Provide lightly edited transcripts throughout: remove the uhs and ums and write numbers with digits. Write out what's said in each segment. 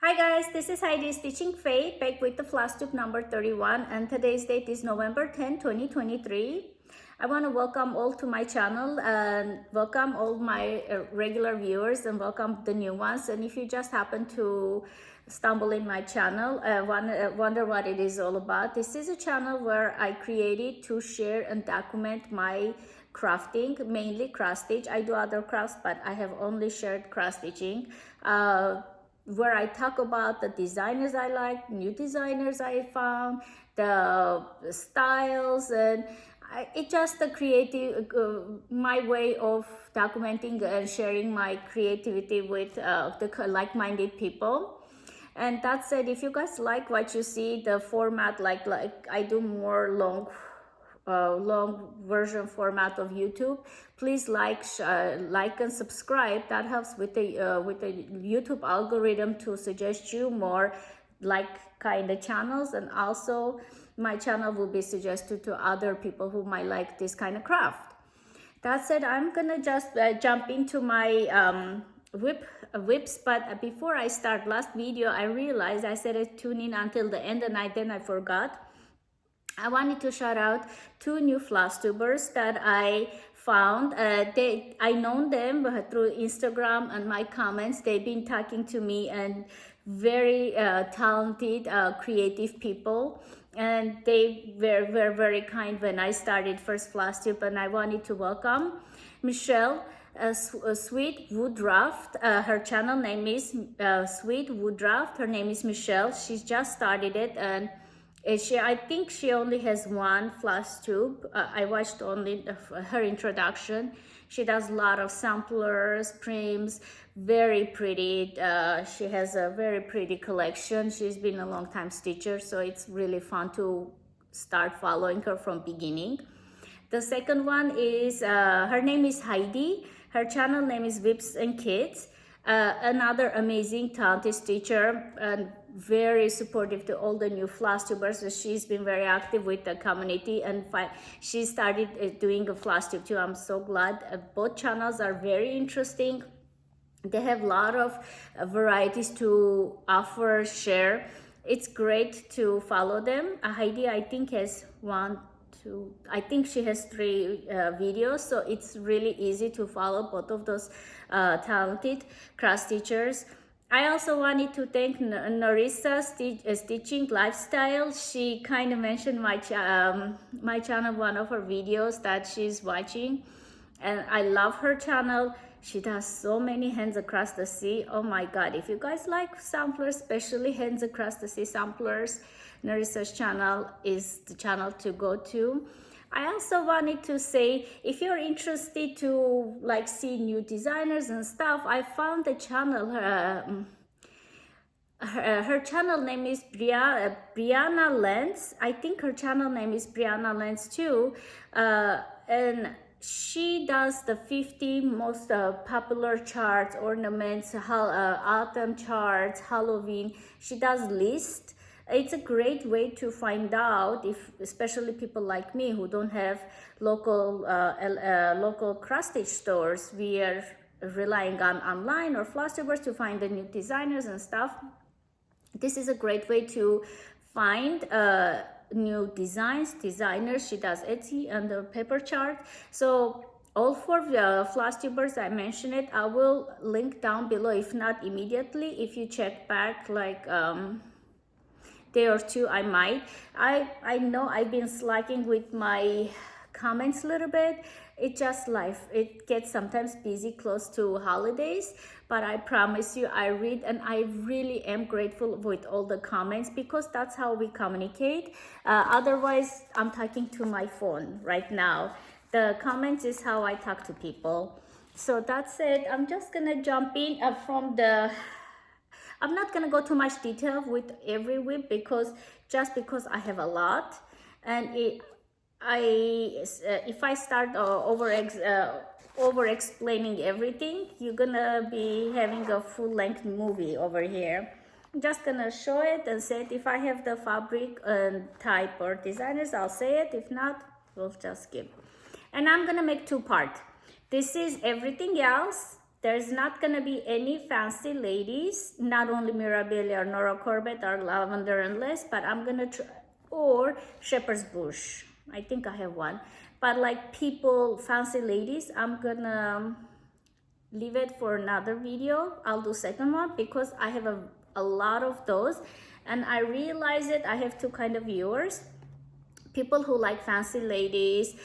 Hi guys, this is Heidi Stitching Faye, back with the Flosstube number 31, and today's date is November 10, 2023. I want to welcome all to my channel and welcome all my regular viewers and welcome the new ones. And if you just happen to stumble in my channel, wonder what it is all about, this is a channel where I created to share and document my crafting, mainly cross stitch. I do other crafts, but I have only shared cross stitching. Where I talk about the designers I like, new designers I found, the styles, and it's just a creative, my way of documenting and sharing my creativity with the like-minded people. And that said, if you guys like what you see, the format, like I do more long version format of YouTube, please like and subscribe. That helps with the YouTube algorithm to suggest you more like kind of channels, and also my channel will be suggested to other people who might like this kind of craft. That said, I'm gonna just jump into my WIPs, but before I start, last video I realized I said it tune in until the end and then I forgot. I wanted to shout out two new Flosstubers that I found. I known them through Instagram and my comments. They've been talking to me, and very talented, creative people. And they were very kind when I started first Flosstube, and I wanted to welcome Michelle Sweet Woodruff. Her channel name is Sweet Woodruff. Her name is Michelle. She's just started it, and I think she only has one Flosstube. I watched only her introduction. She does a lot of samplers, prims, very pretty. She has a very pretty collection. She's been a long time stitcher, so it's really fun to start following her from beginning. The second one is, her name is Heidi. Her channel name is WIPs and Kids. Another amazing talented stitcher and very supportive to all the new Flosstubers. So she's been very active with the community, and she started doing a Flosstube too. I'm so glad. Both channels are very interesting. They have a lot of varieties to offer, share. It's great to follow them. Heidi, I think, has I think she has 3 videos, so it's really easy to follow both of those talented cross stitchers. I also wanted to thank Narissa Stitching Lifestyle. She kind of mentioned my channel, one of her videos that she's watching, and I love her channel. She does so many hands across the sea. Oh my god, if you guys like samplers, especially hands across the sea samplers, Narissa's channel is the channel to go to. I also wanted to say, if you're interested to like see new designers and stuff, I found the channel. Her channel name is Brianna Lens. I think her channel name is Brianna Lens too, and she does the 50 most popular charts, ornaments, autumn charts, Halloween. She does lists. It's a great way to find out, if especially people like me who don't have local cross stitch stores. We are relying on online or Flosstubers to find the new designers and stuff. This is a great way to find new designers. She does Etsy and the paper chart. So all 4 Flosstubers, I mentioned it. I will link down below, if not immediately. If you check back like day or two, I might. I know I've been slacking with my comments a little bit. It's just life. It gets sometimes busy close to holidays, but I promise you I read, and I really am grateful with all the comments, because that's how we communicate. Otherwise, I'm talking to my phone right now. The comments is how I talk to people. So that's it. I'm just gonna jump in from the I'm not gonna go too much detail with every WIP, because I have a lot, and if I start over explaining everything, you're gonna be having a full-length movie over here. I'm just gonna show it and say it. If I have the fabric and type or designers, I'll say it. If not, we'll just skip. And I'm gonna make 2 parts. This is everything else, there's not gonna be any fancy ladies, not only Mirabilia or Nora Corbett or Lavender and Lace, but I'm gonna try, or Shepherd's Bush. I think I have one. But like people, fancy ladies, I'm gonna leave it for another video. I'll do second one because I have a lot of those, and I realize it. I have two kind of viewers: people who like fancy ladies,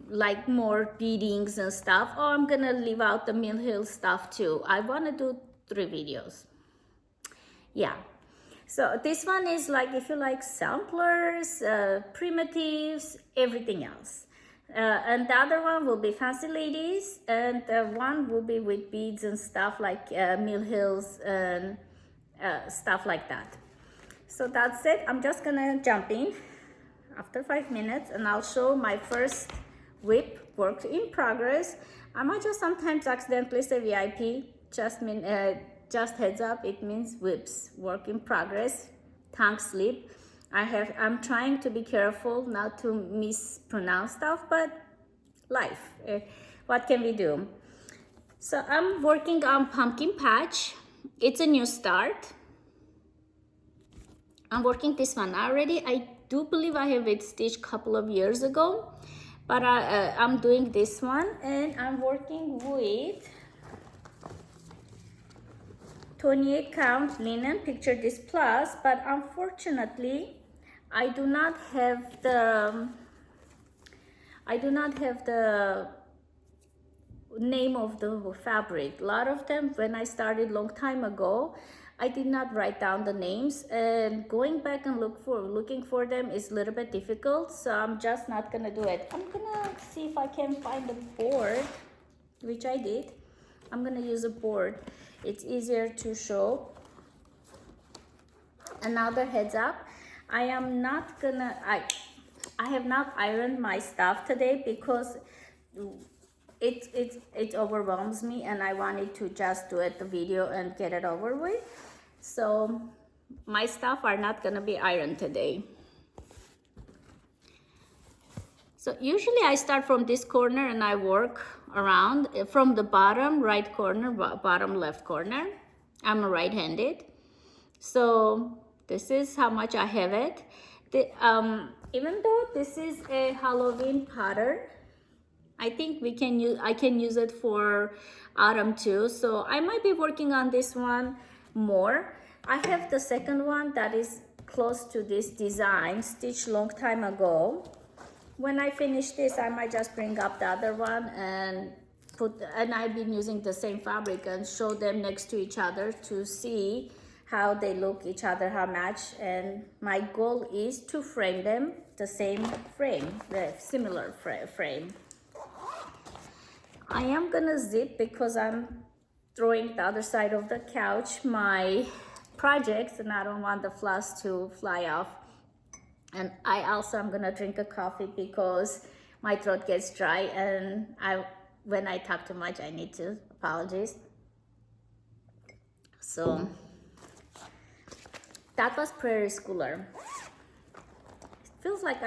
like more beadings and stuff. Oh, I'm gonna leave out the Mill Hill stuff too. I want to do 3 videos. Yeah. So this one is like if you like samplers, primitives, everything else. And the other one will be fancy ladies, and one will be with beads and stuff like Mill Hills and stuff like that. So that's it. I'm just gonna jump in after 5 minutes, and I'll show my first WIP, work in progress. I might just sometimes accidentally say WIP. Just heads up, it means WIPs, work in progress, tongue slip. I'm trying to be careful not to mispronounce stuff, but life, what can we do? So I'm working on Pumpkin Patch. It's a new start. I'm working this one already. I do believe I have it stitched a couple of years ago, but I'm doing this one, and I'm working with 28 count linen Picture This Plus, but unfortunately I do not have the name of the fabric. A lot of them, when I started long time ago, I did not write down the names, and going back and looking for them is a little bit difficult, so I'm just not gonna do it. I'm gonna see if I can find a board, which I did. I'm gonna use a board. It's easier to show. Another heads up, I have not ironed my stuff today because it overwhelms me, and I wanted to just do it the video and get it over with. So my stuff are not gonna be ironed today. So usually I start from this corner and I work around from the bottom right corner, bottom left corner. I'm right-handed. So this is how much I have it. Even though this is a Halloween pattern, I think I can use it for autumn too. So I might be working on this one more. I have the second one that is close to this design, stitched long time ago. When I finish this, I might just bring up the other one and I've been using the same fabric and show them next to each other to see how they look each other, how match. And my goal is to frame them the same frame, the similar frame. I am gonna zip because I'm throwing the other side of the couch my projects, and I don't want the floss to fly off. And I'm gonna drink a coffee because my throat gets dry, and when I talk too much, I need to apologize. So that was Prairie Schooler. It feels like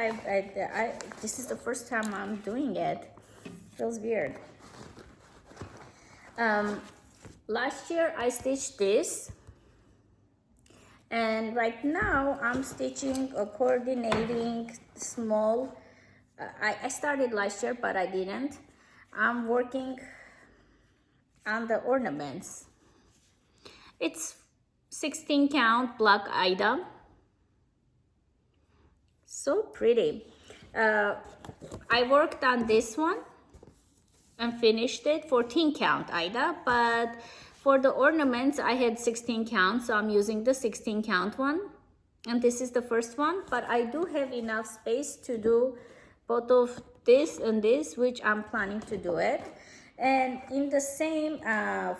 this is the first time I'm doing it. Feels weird. Last year I stitched this, and right now I'm stitching a coordinating small. I started last year, but I didn't. I'm working on the ornaments. It's 16 count black Ida. So pretty. I worked on this one and finished it, 14 count Ida, but for the ornaments I had 16 count, so I'm using the 16 count one, and this is the first one. But I do have enough space to do both of this and this, which I'm planning to do it. And in the same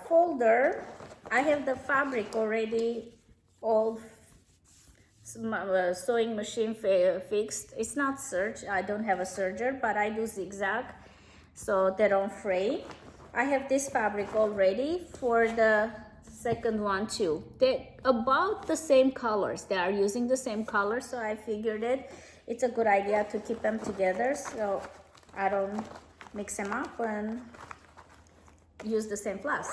folder I have the fabric already all sewing machine fixed. It's not serge, I don't have a serger, but I do zigzag so they don't fray. I have this fabric already for the second one too. They're about the same colors. They are using the same colors, so I figured it's a good idea to keep them together so I don't mix them up. And use the same floss,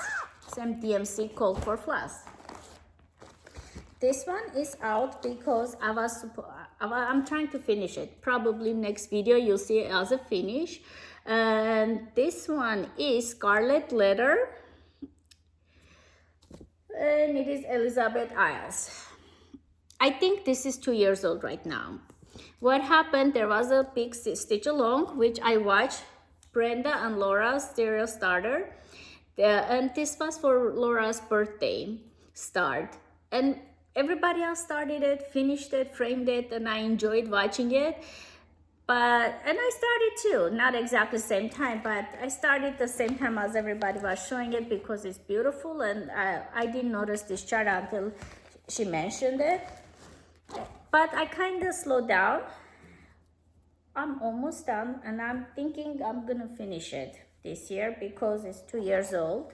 same DMC called for floss. This one is out because I'm trying to finish it. Probably next video you'll see it as a finish. And this one is Scarlet Letter, and it is Elizabeth Isles. I think this is 2 years old right now. What happened, there was a big stitch along which I watched Brenda and Laura's serial starter, and this was for Laura's birthday start, and everybody else started it, finished it, framed it, and I enjoyed watching it. And I started too, not exactly the same time, but I started the same time as everybody was showing it because it's beautiful, and I didn't notice this chart until she mentioned it. But I kind of slowed down. I'm almost done, and I'm thinking I'm gonna finish it this year because it's 2 years old.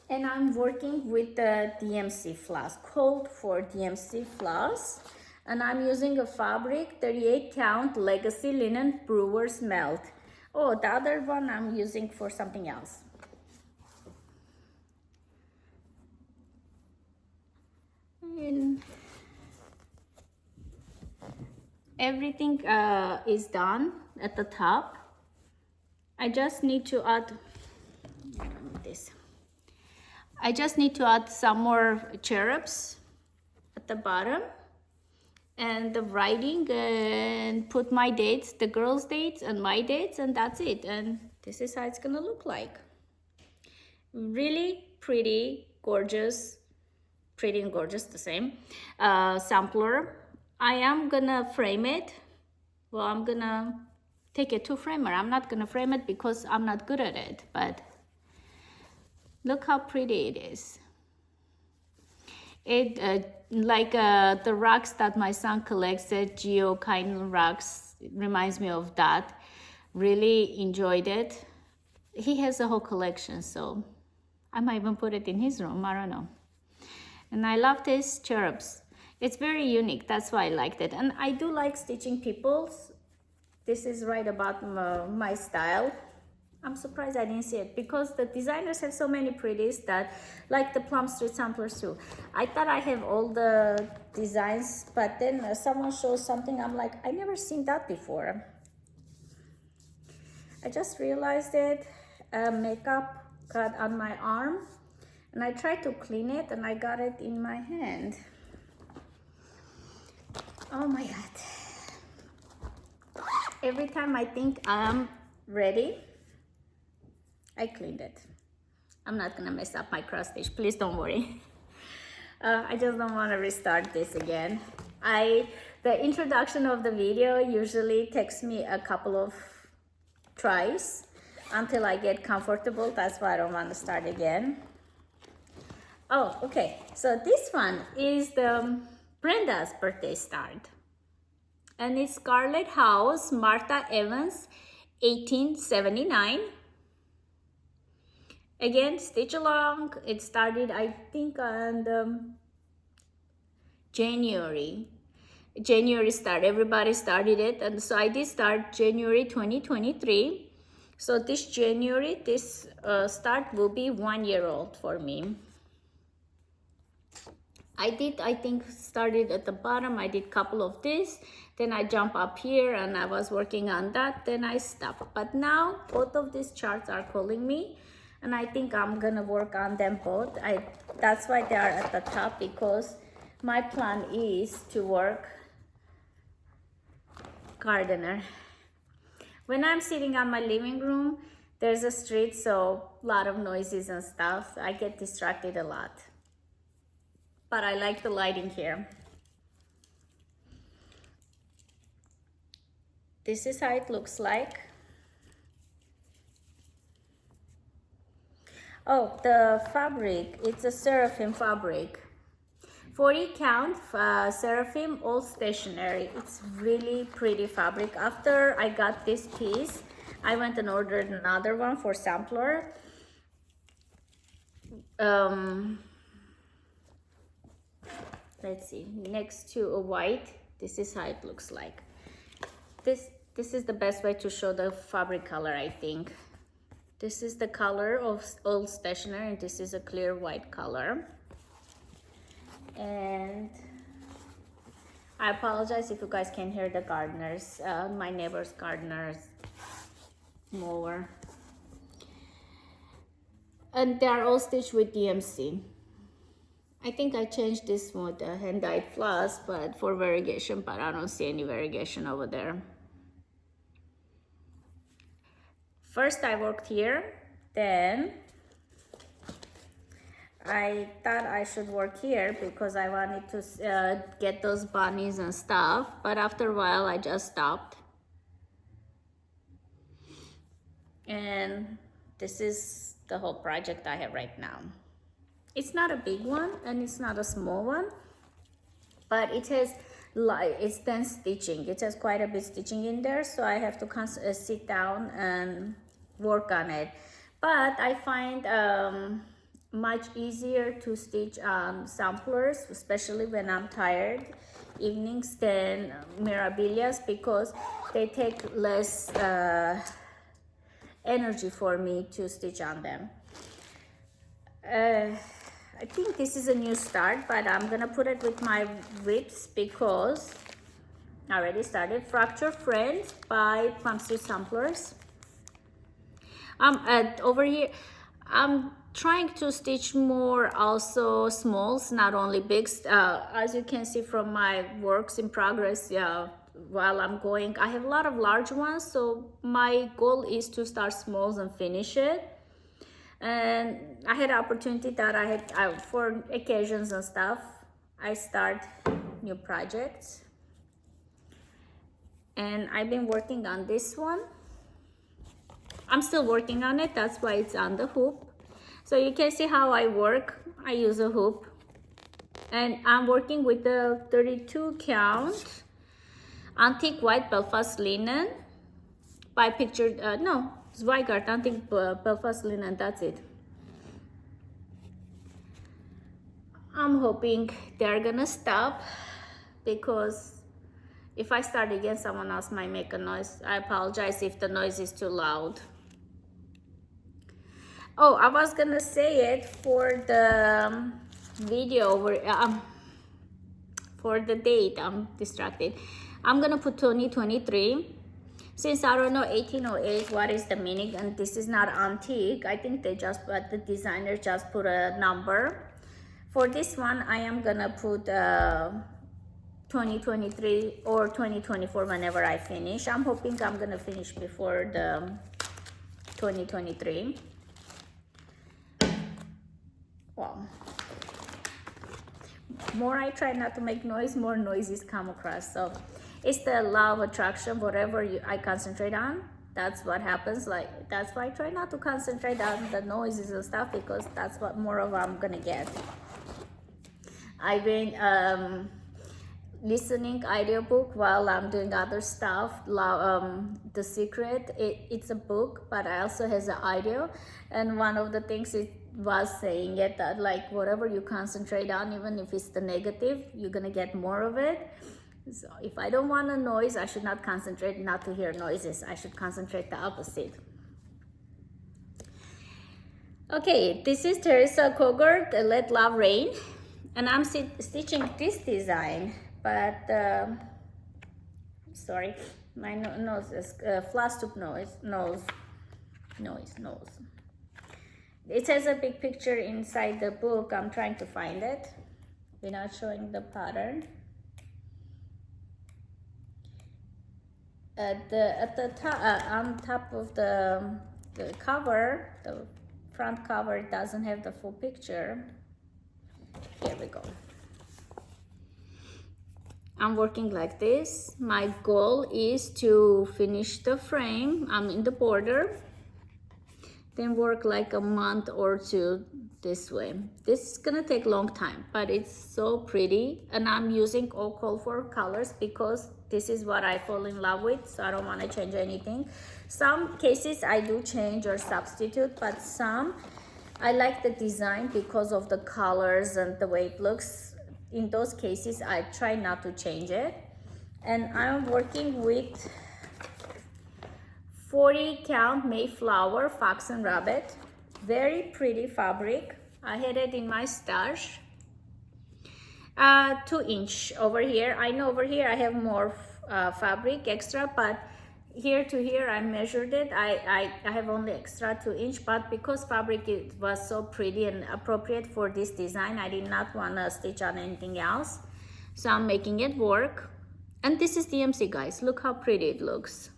And I'm working with the DMC floss, called for DMC floss. And I'm using a fabric 38 count Legacy Linen Brewer's Melt. Oh, the other one I'm using for something else. And everything is done at the top. I just need to add, I don't know this. I just need to add some more cherubs at the bottom and the writing, and put my dates, the girls' dates and my dates, and that's it. And this is how it's gonna look like. Really pretty, gorgeous, pretty and gorgeous, the same sampler. I am gonna frame it. Well, I'm gonna take it to framer. I'm not gonna frame it because I'm not good at it, but look how pretty it is. It like the rocks that my son collects, the geo kind of rocks, it reminds me of that. Really enjoyed it. He has a whole collection, so I might even put it in his room, I don't know. And I love these cherubs. It's very unique, that's why I liked it. And I do like stitching peoples. This is right about my style. I'm surprised I didn't see it because the designers have so many pretties that, like the Plum Street samplers too. I thought I have all the designs, but then someone shows something, I'm like, I never seen that before. I just realized it, makeup got on my arm, and I tried to clean it and I got it in my hand. Oh my God. Every time I think I'm ready, I cleaned it. I'm not gonna mess up my cross stitch, please don't worry. I just don't wanna restart this again. The introduction of the video usually takes me a couple of tries until I get comfortable. That's why I don't wanna start again. Oh, okay, so this one is the Brenda's birthday start. And it's Scarlet House, Martha Evans, 1879. Again, stitch along. It started, I think, on January start. Everybody started it, and so I did start January 2023. So this January, this start will be 1 year old for me. I think, started at the bottom. I did a couple of this, then I jump up here and I was working on that, then I stopped. But now both of these charts are calling me, and I think I'm gonna work on them both. That's why they are at the top, because my plan is to work gardener. When I'm sitting on my living room, there's a street, so a lot of noises and stuff. I get distracted a lot. But I like the lighting here. This is how it looks like. Oh, the fabric, it's a seraphim fabric. 40 count seraphim, all stationary. It's really pretty fabric. After I got this piece, I went and ordered another one for sampler. Let's see, next to a white, this is how it looks like. This is the best way to show the fabric color, I think. This is the color of old stationery, and this is a clear white color. And I apologize if you guys can hear the gardeners, my neighbor's gardeners mower. And they are all stitched with DMC. I think I changed this one with the hand-dyed floss, but for variegation, but I don't see any variegation over there. First I worked here, then I thought I should work here because I wanted to get those bunnies and stuff, but after a while I just stopped. And this is the whole project I have right now. It's not a big one and it's not a small one, but it has it's dense stitching. It has quite a bit stitching in there, so I have to sit down and work on it. But I find much easier to stitch samplers, especially when I'm tired evenings, than mirabilias, because they take less energy for me to stitch on them. I think this is a new start, but I'm gonna put it with my WIPs because I already started. Fracture Friends by Flosstube Samplers. Over here, I'm trying to stitch more also smalls, not only bigs. As you can see from my works in progress, while I'm going, I have a lot of large ones, so my goal is to start smalls and finish it. And I had an opportunity that I had for occasions and stuff, I start new projects. And I've been working on this one. I'm still working on it, that's why it's on the hoop. So you can see how I work. I use a hoop. And I'm working with the 32 count antique white Belfast linen by Zweigart antique Belfast linen, that's it. I'm hoping they're gonna stop, because if I start again, someone else might make a noise. I apologize if the noise is too loud. Oh, I was gonna say it for the video for the date. I'm distracted. I'm gonna put 2023. Since I don't know 1808, what is the meaning, and this is not antique, I think the designer just put a number. For this one, I am gonna put 2023 or 2024 whenever I finish. I'm hoping I'm gonna finish before the 2023. Well, more I try not to make noise, more noises come across. So it's the law of attraction. Whatever I concentrate on, that's what happens. Like, that's why I try not to concentrate on the noises and stuff, because that's what more of I'm gonna get. I've been listening audiobook while I'm doing other stuff. The Secret, it's a book, but I also has an audio, and one of the things it was saying it that, like, whatever you concentrate on, even if it's the negative, you're gonna get more of it. So if I don't want a noise, I should not concentrate not to hear noises. I should concentrate the opposite. Okay, this is Teresa Kogert, Let Love Rain, and I'm stitching this design, but sorry, my nose is Flosstube nose. It has a big picture inside the book. I'm trying to find it without showing the pattern. At the top, on top of the cover, the front cover doesn't have the full picture. Here we go. I'm working like this. My goal is to finish the frame. I'm in the border. Then work like a month or two this way. This is gonna take a long time, but it's so pretty. And I'm using all call for colors because this is what I fall in love with, so I don't want to change anything. Some cases I do change or substitute, but some I like the design because of the colors and the way it looks. In those cases, I try not to change it. And I'm working with 40 count Mayflower Fox and Rabbit. Very pretty fabric. I had it in my stash. 2-inch over here. I know over here I have more fabric extra, but here to here I measured it. I have only extra 2-inch, but because fabric was so pretty and appropriate for this design, I did not want to stitch on anything else, so I'm making it work. And this is DMC, guys. Look how pretty it looks.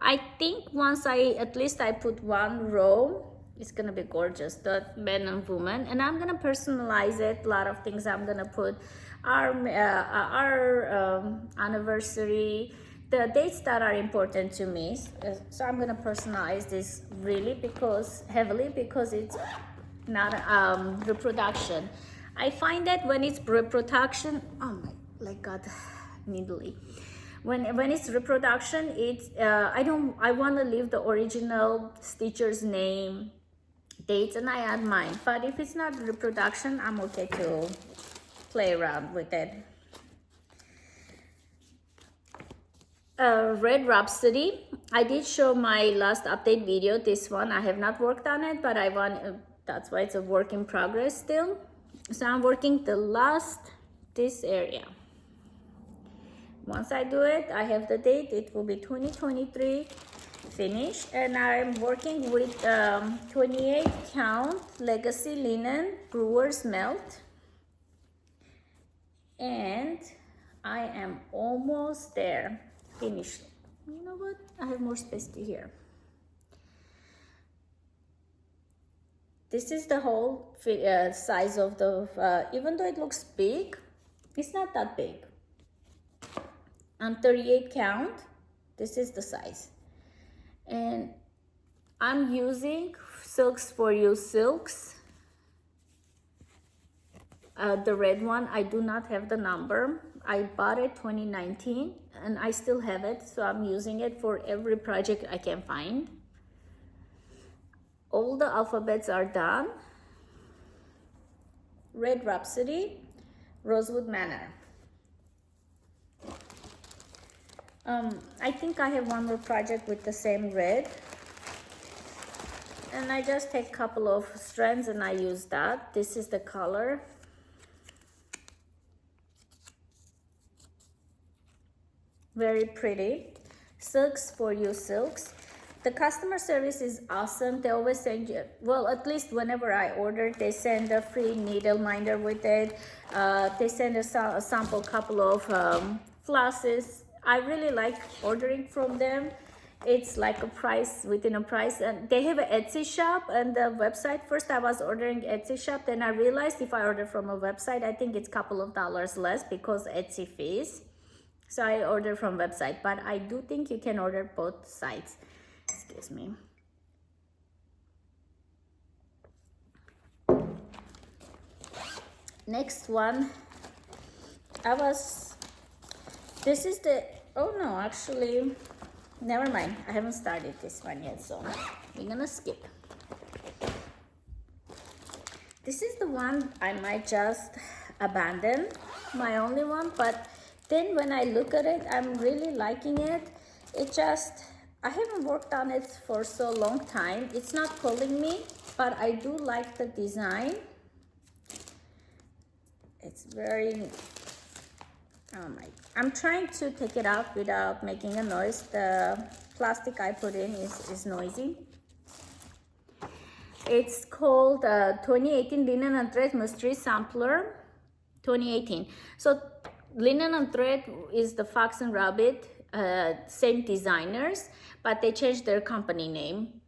I think once at least I put one row, it's gonna be gorgeous, the men and women. And I'm gonna personalize it. A lot of things I'm gonna put our anniversary, the dates that are important to me. So I'm gonna personalize this really heavily because it's not reproduction. I find that when it's reproduction, oh my God, needly. When it's reproduction, it's I want to leave the original stitcher's name, dates, and I add mine. But if it's not reproduction, I'm okay to play around with it. Red Rhapsody. I did show my last update video. This one I have not worked on it, but I want. That's why it's a work in progress still. So I'm working this area. Once I do it, I have the date. It will be 2023 finish, and I'm working with 28 count legacy linen brewer's melt, and I am almost there. Finished. You know what? I have more space to here. This is the whole size of the. Even though it looks big, it's not that big. On 38 count, this is the size. And I'm using Silks for You silks. The red one, I do not have the number. I bought it 2019 and I still have it, so I'm using it for every project I can find. All the alphabets are done. Red Rhapsody, Rosewood Manor. I think I have one more project with the same red, and I just take a couple of strands and I use that. This is the color. Very pretty. Silks for You silks. The customer service is awesome. They always send you, well, at least whenever I order, they send a free needle minder with it. They send a sample couple of flosses. I really like ordering from them. It's like a price within a price, and they have an Etsy shop and the website. First I was ordering Etsy shop, then I realized if I order from a website, I think it's a couple of dollars less because Etsy fees. So I order from website, but I do think you can order both sites. Excuse me. Next one, this is the, oh no, actually, never mind. I haven't started this one yet, so we're gonna skip. This is the one I might just abandon, my only one, but then when I look at it, I'm really liking it. I haven't worked on it for so long time. It's not pulling me, but I do like the design. It's very, oh my, I'm trying to take it out without making a noise. The plastic I put in is noisy. It's called 2018 Linen and Thread Mystery Sampler 2018. So Linen and Thread is the Fox and Rabbit, same designers, but they changed their company name.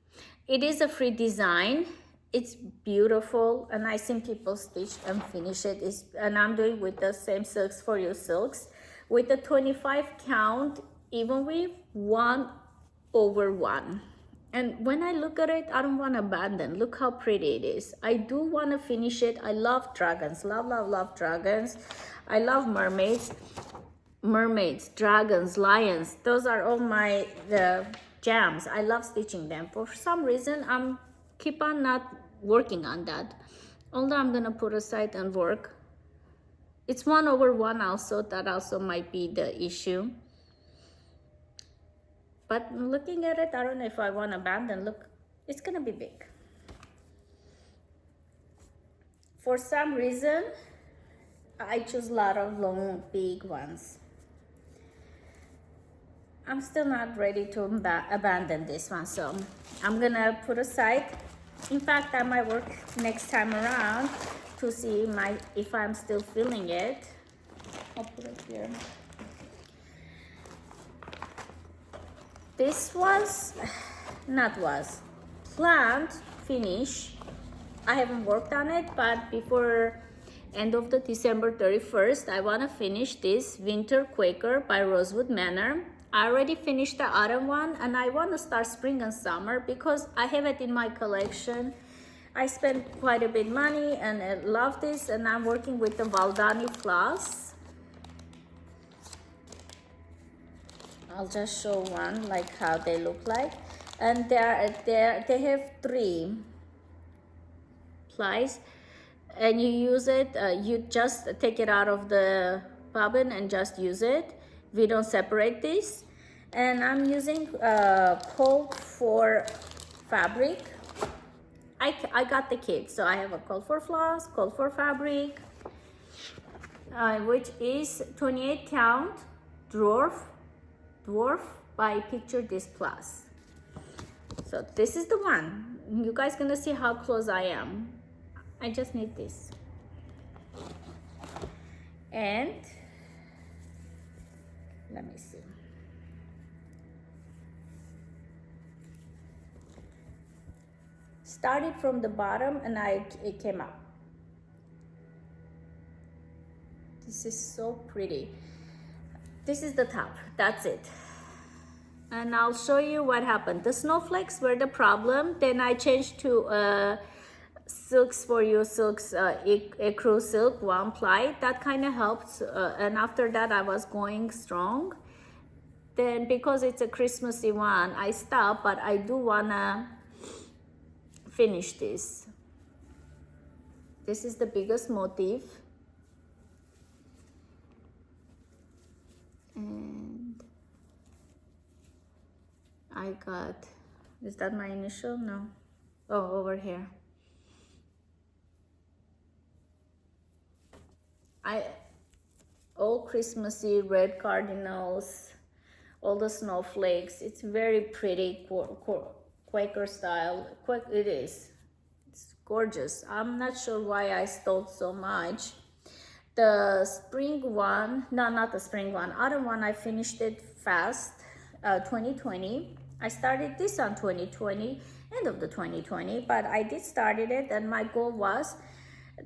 It is a free design. It's beautiful, and I seen people stitch and finish it. And I'm doing with the same Silks for You silks with the 25 count even weave 1/1. And when I look at it, I don't want to abandon. Look how pretty it is. I do want to finish it. I love dragons, love dragons. I love mermaids, dragons, lions. Those are all the jams. I love stitching them. For some reason, I'm keep on not working on that. Although I'm gonna put aside and work. It's 1/1 also. That also might be the issue. But looking at it, I don't know if I want to abandon. Look, it's gonna be big. For some reason, I choose a lot of long, big ones. I'm still not ready to abandon this one, so I'm gonna put aside. In fact, I might work next time around to see if I'm still feeling it. I'll put it here. This was planned finish. I haven't worked on it, but before end of the December 31st, I want to finish this Winter Quaker by Rosewood Manor. I already finished the autumn one, and I want to start spring and summer because I have it in my collection. I spent quite a bit money and I love this, and I'm working with the Valdani floss. I'll just show one, like how they look like. And they have 3 plies, and you use it, you just take it out of the bobbin and just use it. We don't separate this. And I'm using cold for fabric. I got the kit, so I have a cold for floss, cold for fabric, which is 28 count dwarf by Picture This Plus. So this is the one. You guys gonna see how close I am. I just need this. And let me see. Started from the bottom and it came up. This is so pretty. This is the top, that's it. And I'll show you what happened. The snowflakes were the problem. Then I changed to Silks for You Silks Ecru Silk 1 ply. That kind of helped. And after that I was going strong. Then because it's a Christmassy one, I stopped, but I do wanna finish this. This is the biggest motif. And I got, is that my initial? No. Oh, over here. All Christmassy red cardinals, all the snowflakes. It's very pretty Quaker style. It is. It's gorgeous. I'm not sure why I stole so much. The spring one, no, not the spring one, autumn one, I finished it fast, 2020. I started this on 2020, end of the 2020, but I did started it, and my goal was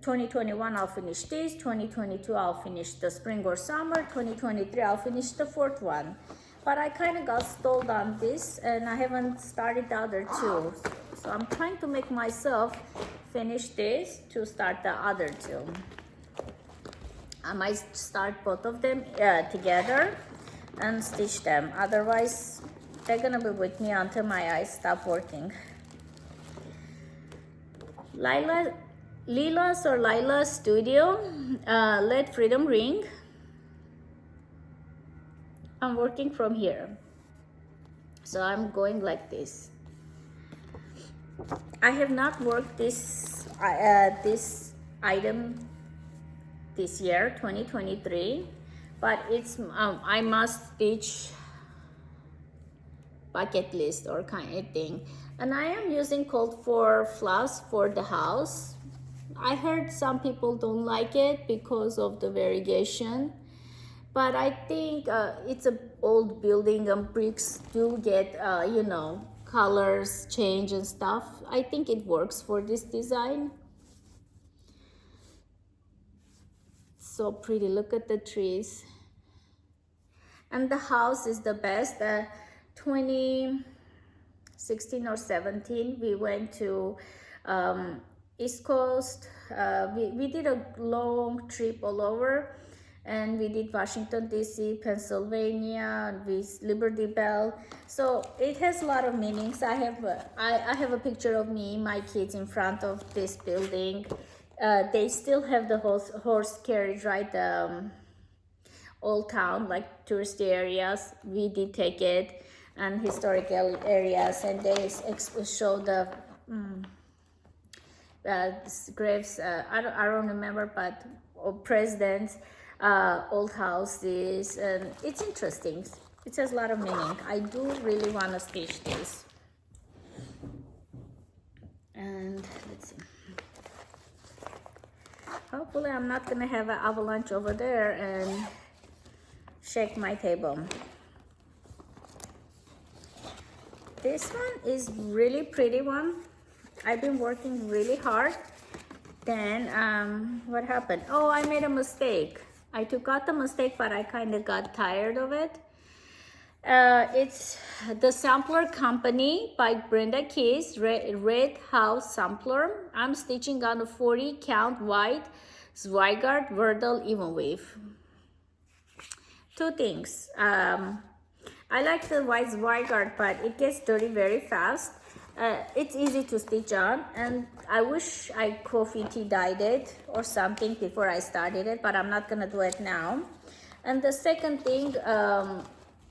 2021 I'll finish this, 2022 I'll finish the spring or summer, 2023 I'll finish the 4th one. But I kind of got stalled on this, and I haven't started the other 2. So I'm trying to make myself finish this to start the other 2. I might start both of them together and stitch them. Otherwise, they're gonna be with me until my eyes stop working. Lila's Studio LED Freedom Ring. I'm working from here. So I'm going like this. I have not worked this item this year, 2023, but it's I must stitch bucket list or kind of thing. And I am using cold for floss for the house. I heard some people don't like it because of the variegation, but I think it's an old building and bricks do get you know, colors change and stuff. I think it works for this design. So pretty, look at the trees. And the house is the best. 2016 or 17, we went to East Coast. We did a long trip all over, and we did Washington DC, Pennsylvania, Liberty Bell. So it has a lot of meanings. I have a picture of me, my kids in front of this building. They still have the horse carriage, right? Old town, like touristy areas. We did take it. and historical areas, and they show the graves. I don't remember, but presidents, old houses, and it's interesting. It has a lot of meaning. I do really want to stitch this. And let's see. Hopefully I'm not gonna have an avalanche over there and shake my table. This one is really pretty one. I've been working really hard. Then what happened? Oh, I made a mistake. I took out the mistake, but I kind of got tired of it. It's the Sampler Company by Brenda Keys, Red House Sampler. I'm stitching on a 40 count white Zweigart Verdal even weave. Two things. I like the white Zweigart, but it gets dirty very fast. It's easy to stitch on, and I wish I coffee tea dyed it or something before I started it, but I'm not gonna do it now. And the second thing,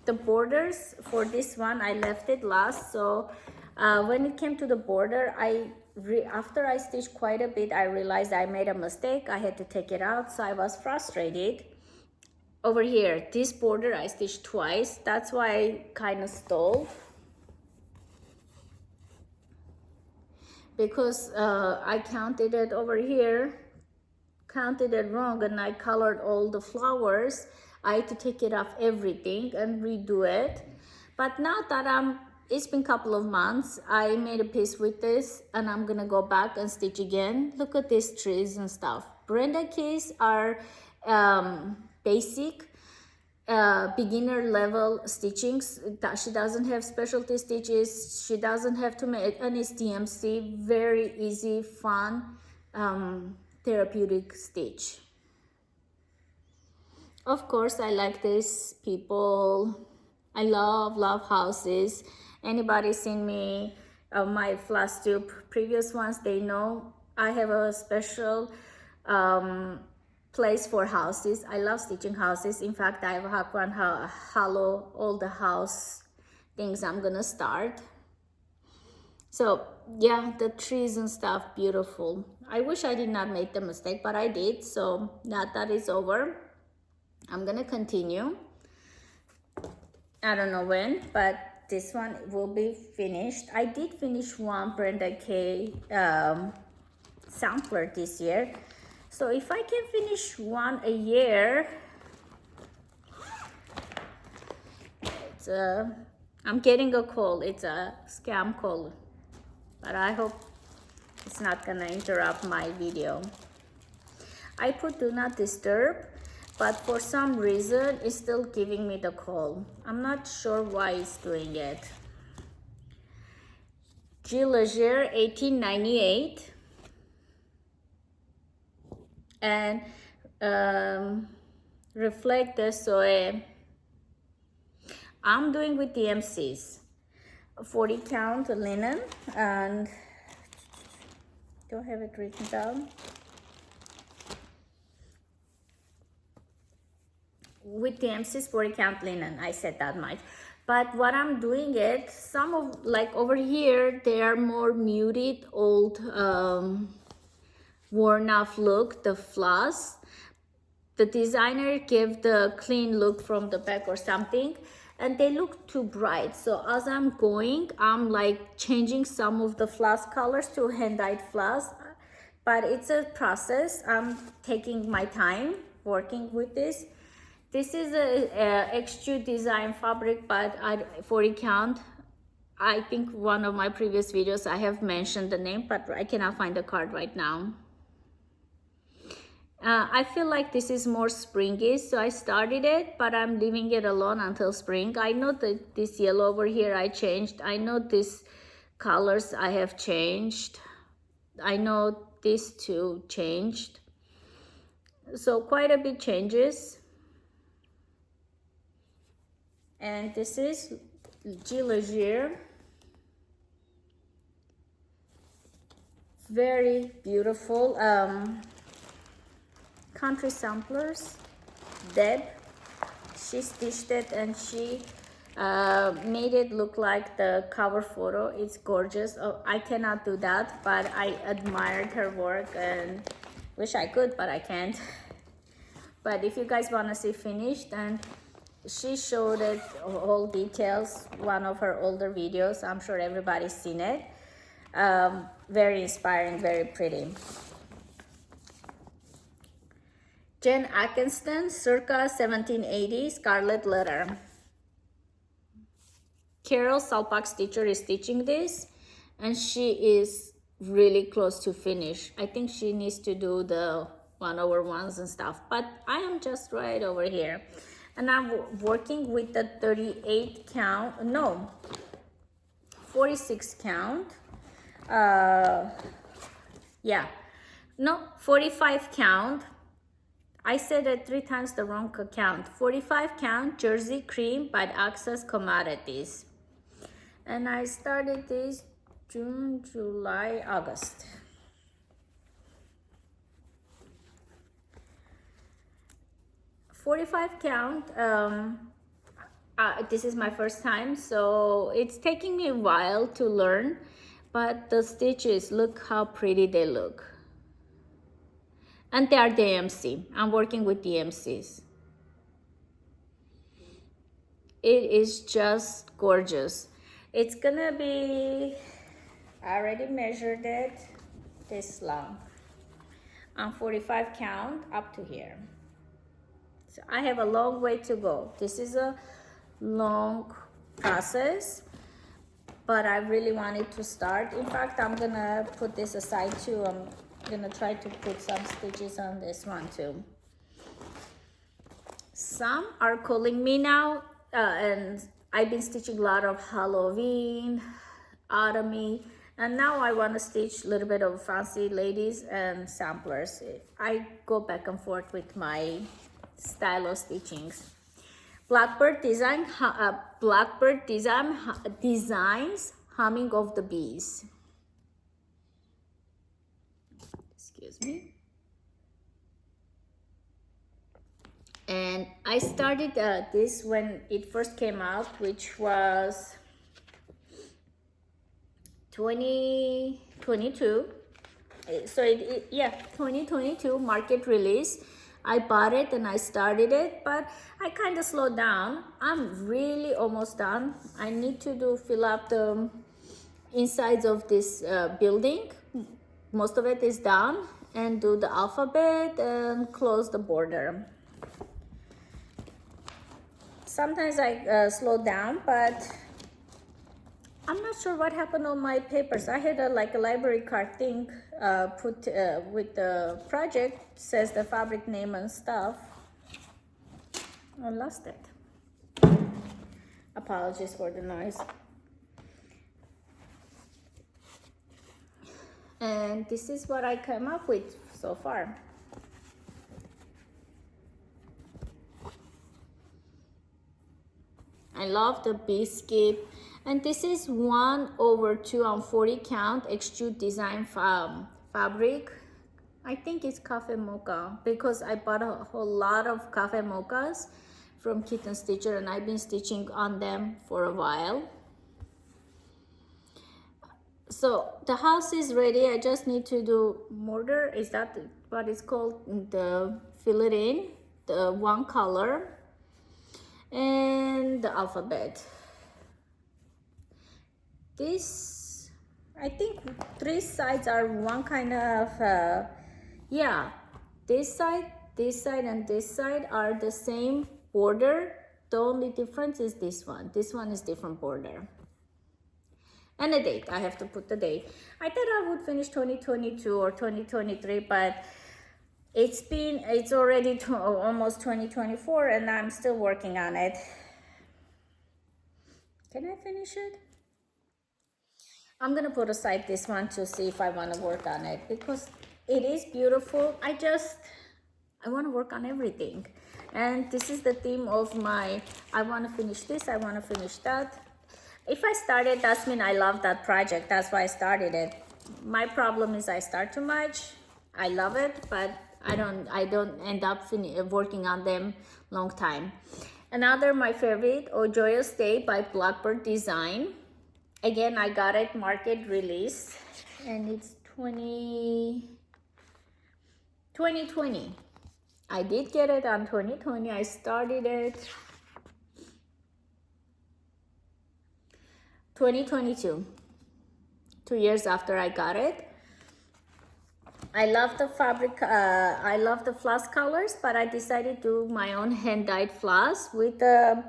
the borders for this one, I left it last. So when it came to the border, after I stitched quite a bit, I realized I made a mistake. I had to take it out, so I was frustrated. Over here, this border I stitched twice. That's why I kind of stalled. Because I counted it over here, counted it wrong, and I colored all the flowers. I had to take it off everything and redo it. But now that it's been a couple of months, I made a piece with this, and I'm gonna go back and stitch again. Look at these trees and stuff. Brenda Keys are basic, beginner level stitchings. She doesn't have specialty stitches. She doesn't have to make any DMC. Very easy, fun, therapeutic stitch. Of course, I like this people. I love houses. Anybody seen me my Flosstube previous ones, they know I have a special place for houses. I love stitching houses. In fact, I have a one hollow all the house things I'm gonna start. So yeah, the trees and stuff, beautiful. I wish I did not make the mistake, but I did. So now that is over, I'm gonna continue. I don't know when, but this one will be finished. I did finish one Brenda K sampler this year. So if I can finish one a year, it's I'm getting a call. It's a scam call, but I hope it's not gonna interrupt my video. I put do not disturb, but for some reason it's still giving me the call. I'm not sure why it's doing it. G. Leger 1898 and reflect the soe. I'm doing with DMCs 40 count linen, and do I have it written down? With DMCs 40 count linen, I said that much. But what I'm doing it, some of like over here, they are more muted, old, worn off look, the floss. The designer gave the clean look from the back or something, and they look too bright. So as I'm going, I'm like changing some of the floss colors to hand-dyed floss, but it's a process. I'm taking my time working with this. This is a extrude design fabric, but 40 count. I think one of my previous videos I have mentioned the name, but I cannot find the card right now. I feel like this is more springy, so I started it, but I'm leaving it alone until spring. I know that this yellow over here I changed. I know these colors I have changed. I know these two changed. So quite a bit changes. And this is G. Leger. Very beautiful. Country samplers. Deb, she stitched it, and she made it look like the cover photo. It's gorgeous. Oh, I cannot do that, but I admired her work and wish I could, but I can't. But if you guys want to see finished, and she showed it all details, one of her older videos. I'm sure everybody's seen it. Very inspiring, very pretty. Jen Atkinson, circa 1780, Scarlet Letter. Carol Salpak Stitcher is stitching this, and she is really close to finish. I think she needs to do the 1/1s and stuff, but I am just right over here. And I'm working with the 38 count, no, 46 count. Yeah, no, 45 count. I said it 3 times the wrong count. 45 count Jersey Cream by Access Commodities. And I started this June, July, August. .45 count. This is my first time, so it's taking me a while to learn, but the stitches, look how pretty they look. And they are DMC. I'm working with DMCs. It is just gorgeous. It's gonna be, I already measured it, this long. On 45 count up to here. So I have a long way to go. This is a long process, but I really wanted to start. In fact, I'm gonna put this aside too. I'm gonna try to put some stitches on this one too. Some are calling me now, and I've been stitching a lot of Halloween, autumn, and now I want to stitch a little bit of fancy ladies and samplers. I go back and forth with my style of stitchings. Blackbird designs Humming of the Bees. Excuse me. And I started this when it first came out, which was 2022. So yeah, 2022 market release. I bought it and I started it, but I kind of slowed down. I'm really almost done. I need to fill up the insides of this building. Most of it is done, and do the alphabet and close the border. Sometimes I slow down, but I'm not sure what happened on my papers. I had a library card thing put with the project, says the fabric name and stuff. I lost it. Apologies for the noise. And this is what I came up with so far. I love the biscuit. And this is 1/2 on 40 count extrude design fabric. I think it's cafe mocha, because I bought a whole lot of cafe mochas from Kitten Stitcher, and I've been stitching on them for a while. So the house is ready. I just need to do mortar. Is that what it's called? The fill it in, the one color, and the alphabet. This, I think 3 sides are one kind of, yeah, this side, and this side are the same border. The only difference is this one. This one is different border. And a date, I have to put the date. I thought I would finish 2022 or 2023, but it's already almost 2024, and I'm still working on it. Can I finish it? I'm gonna put aside this one to see if I want to work on it, because it is beautiful. I want to work on everything, and this is the theme of my, I want to finish this, I want to finish that. If I started, that's mean I love that project. That's why I started it. My problem is I start too much. I love it, but I don't end up working on them long time. Another my favorite, Oh Joyous Day by Blackbird Design. Again, I got it market release, and it's 2020. I did get it on 2020. I started it 2022, 2 years after I got it. I love the fabric, I love the floss colors, but I decided to do my own hand-dyed floss with the,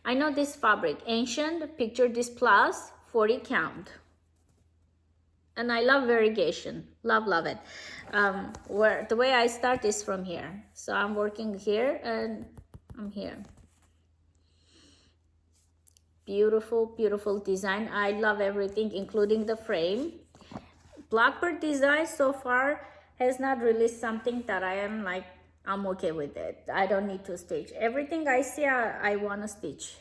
I know this fabric, Ancient, picture this floss, 40 count. And I love variegation, love it. Where the way I start is from here. So I'm working here and I'm here. Beautiful, beautiful design. I love everything, including the frame. Blackbird Design so far has not released something that I am like, I'm okay with it. I don't need to stitch. Everything I see, I want to stitch.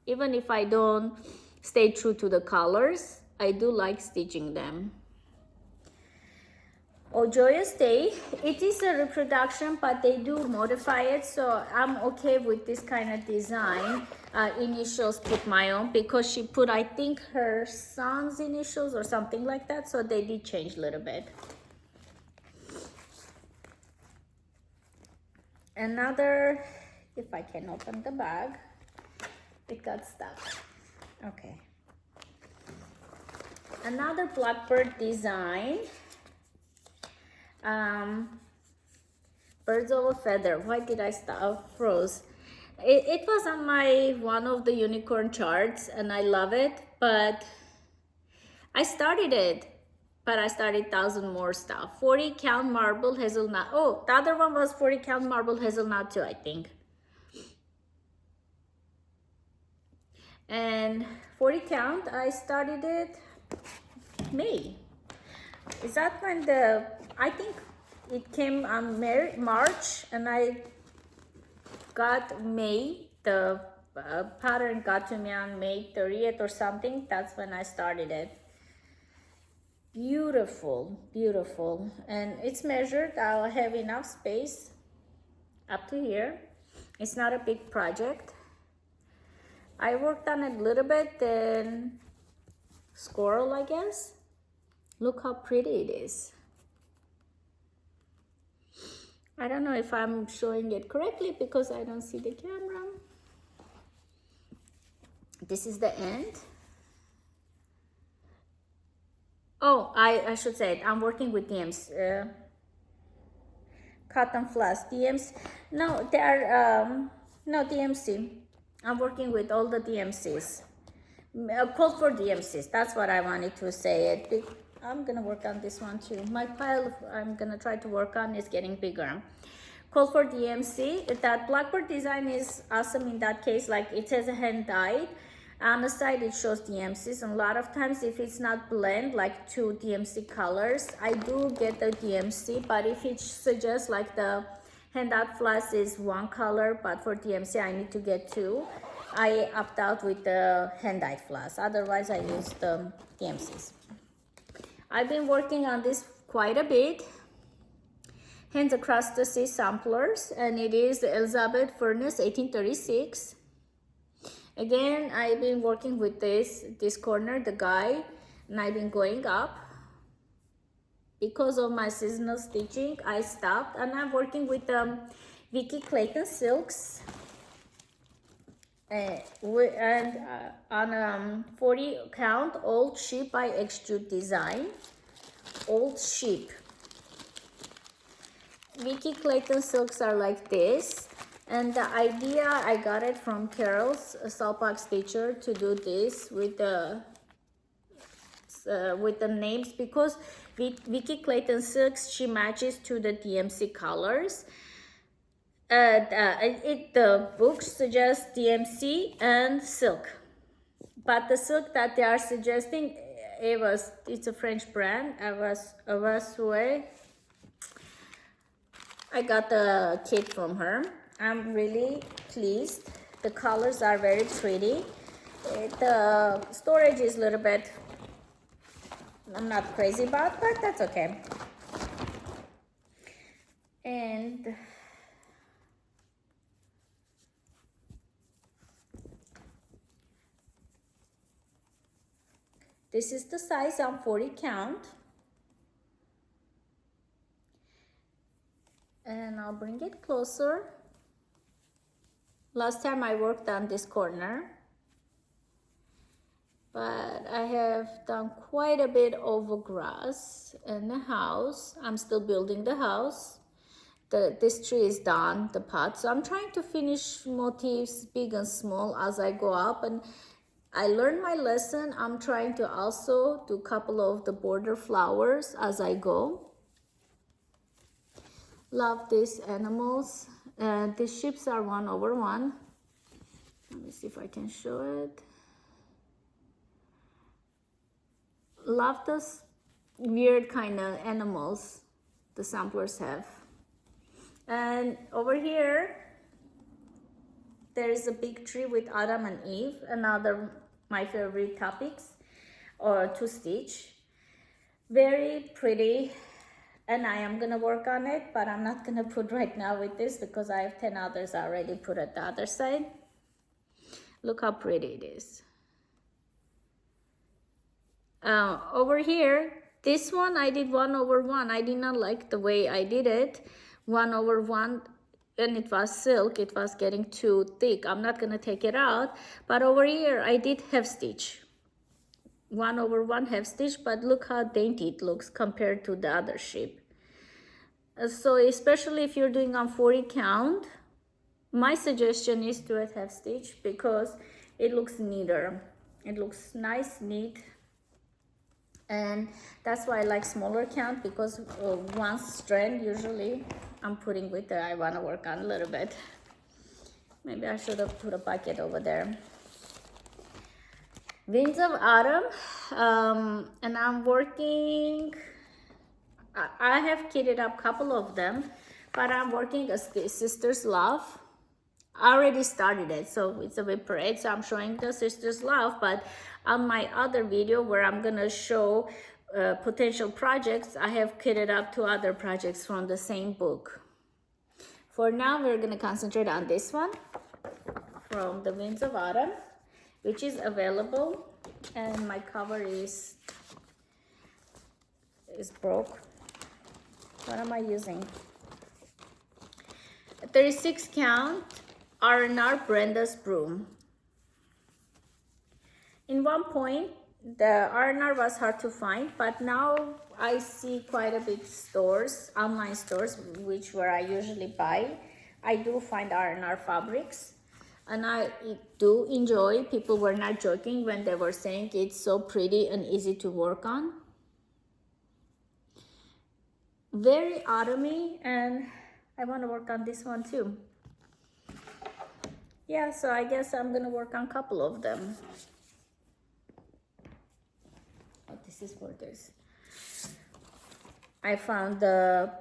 Even if I don't stay true to the colors, I do like stitching them. Oh Joyous Day, it is a reproduction, but they do modify it, so I'm okay with this kind of design. Initials put my own, because she put, I think, her son's initials or something like that, so they did change a little bit. Another, if I can open the bag, it got stuck. Okay. Another Blackbird Design. Birds of a Feather. Why did I stop? Froze. It was on my one of the unicorn charts, and I love it, but I started it, but I started 1,000 more stuff. 40 count marble hazelnut. Oh, the other one was 40 count marble hazelnut too, I think. And 40 count, I started it May. Is that when the, I think it came on March, and I got May, the pattern got to me on May 30th or something. That's when I started it. Beautiful, beautiful. And it's measured. I'll have enough space up to here. It's not a big project. I worked on it a little bit, then squirrel, I guess. Look how pretty it is. I don't know if I'm showing it correctly because I don't see the camera. This is the end. Oh, I should say it. I'm working with DMs. Cotton floss. DMs. No, they are, no, DMC. I'm working with all the DMCs. Called for DMCs. That's what I wanted to say. I'm gonna work on this one too. My pile I'm gonna try to work on is getting bigger. Call for DMC. That Blackbird design is awesome in that case. Like it says hand dyed. On the side it shows DMCs, and a lot of times if it's not blend like 2 DMC colors, I do get the DMC. But if it suggests like the hand dyed floss is 1 color, but for DMC I need to get 2, I opt out with the hand dyed floss. Otherwise I use the DMCs. I've been working on this quite a bit. Hands Across the Sea samplers, and it is the Elizabeth Furnace 1836. Again, I've been working with this corner, the guy, and I've been going up. Because of my seasonal stitching, I stopped, and I'm working with Vicky Clayton silks. On 40 count Old Sheep by Extrude Design. Old Sheep. Vicky Clayton silks are like this, and the idea I got it from Carol's Salpak Stitcher to do this with the names, because Vicky Clayton silks, she matches to the DMC colors. The book suggests DMC and silk, but the silk that they are suggesting, it's a French brand, Avasue. I got the kit from her. I'm really pleased. The colors are very pretty. The storage is a little bit, I'm not crazy about, but that's okay. And This is the size on 40 count. And I'll bring it closer. Last time I worked on this corner, but I have done quite a bit over grass in the house. I'm still building the house. This tree is done, the pot. So I'm trying to finish motifs big and small as I go up. And I learned my lesson. I'm trying to also do a couple of the border flowers as I go. Love these animals. These sheep are 1/1. Let me see if I can show it. Love those weird kind of animals the samplers have. And over here, there is a big tree with Adam and Eve, another my favorite topics, or to stitch. Very pretty, and I am gonna work on it, but I'm not gonna put right now with this because I have 10 others already put at the other side. Look how pretty it is. Over here, this one I did 1/1. I did not like the way I did it. 1/1, and it was silk. It was getting too thick. I'm not gonna take it out. But over here, I did half stitch. 1/1 half stitch, but look how dainty it looks compared to the other sheep. So especially if you're doing on 40 count, my suggestion is to do a half stitch because it looks neater. It looks nice, neat. And that's why I like smaller count, because one strand usually I'm putting with it. I want to work on a little bit. Maybe I should have put a bucket over there. Winds of Autumn, and I'm working. I have kitted up a couple of them, but I'm working a Sister's Love. I already started it, so it's a WIP Parade, so I'm showing the Sister's Love. But on my other video where I'm gonna show potential projects, I have kitted up 2 other projects from the same book. For now, we're gonna concentrate on this one from the Winds of Autumn, which is available, and my cover is broke. What am I using? 36 count R&R Brenda's Broom. In one point, the R&R was hard to find, but now I see quite a bit stores, online stores, where I usually buy. I do find R&R fabrics, and I do enjoy. People were not joking when they were saying it's so pretty and easy to work on. Very autumny, and I want to work on this one too. Yeah, so I guess I'm gonna work on a couple of them. Oh, this is for this. I found the